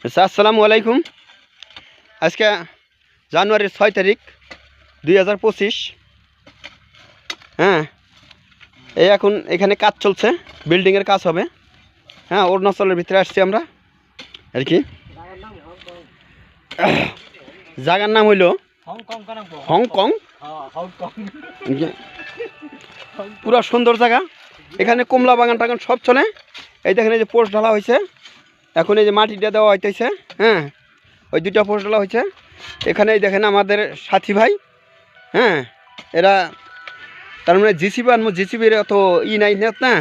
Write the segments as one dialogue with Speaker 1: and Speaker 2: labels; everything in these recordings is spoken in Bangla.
Speaker 1: আচ্ছা, আসসালামু আলাইকুম। আজকে জানুয়ারির 6 তারিখ 2025। হ্যাঁ, এই এখন এখানে কাজ চলছে, বিল্ডিংয়ের কাজ হবে। হ্যাঁ, অরুণাচলের ভিতরে আসছি আমরা আর কি। জায়গার নাম হইল হংকং। পুরা সুন্দর জায়গা। এখানে কমলা বাগান টাগান সব চলে। এই দেখেন, এই যে পোস্ট ঢালা হয়েছে, এখন এই যে মাটিটা দেওয়া হইতেছে। হ্যাঁ, ওই দুইটা পোস্ট ঢালা হয়েছে। এখানে দেখেন আমাদের সাথী ভাই। হ্যাঁ, এরা তার মানে জিসিবি আনবো, জিসিবির অত নাই না,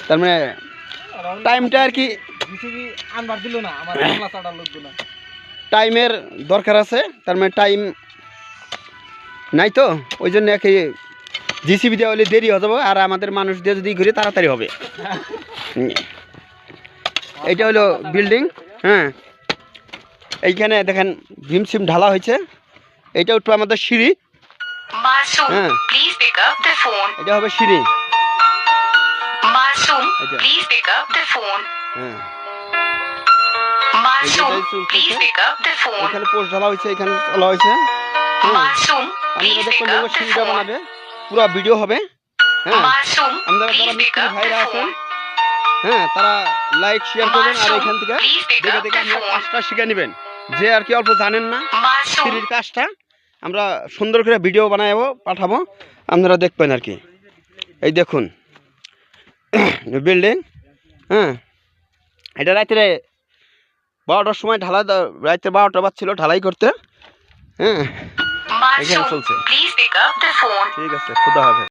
Speaker 1: তার মানে টাইমটা আর কি টাইমের দরকার আছে। তার মানে টাইম নাই তো, ওই জন্য আর কি জিসিবি দেওয়া হলে দেরি হয়ে যাবে, আর আমাদের মানুষ দিয়ে যদি ঘুরে তাড়াতাড়ি হবে। এইটা হলো বিল্ডিং। হ্যাঁ, এইখানে দেখেন ভীমসিম ঢালা হয়েছে। এইটা উঠবে আমাদের সিঁড়ি। হ্যাঁ, এটা হবে সিঁড়ি। এখানে পোস্ট ঢালা হয়েছে, এখানে চলা হয়েছে। সিঁড়িটা বানাবে, পুরো ভিডিও হবে। হ্যাঁ, আমাদের যারা মিস্ত্রি ভাইরা আছেন, হ্যাঁ, তারা লাইক শেয়ার করবেন, আর এখান থেকে দেখে দেখে আপনারা কাজটা শিখে নেবেন। যে আর কি অল্প জানেন না সিঁড়ির কাজটা, আমরা সুন্দর করে ভিডিও বানাবো, পাঠাবো, আপনারা দেখবেন আর কি। এই দেখুন বিল্ডিং। হ্যাঁ, এটা রাত্রে 12টার সময় ঢালাই, রাত্রে 12টা বাজছিল ঢালাই করতে। হ্যাঁ, এখানে চলছে। ঠিক আছে, খুদা হাফেজ।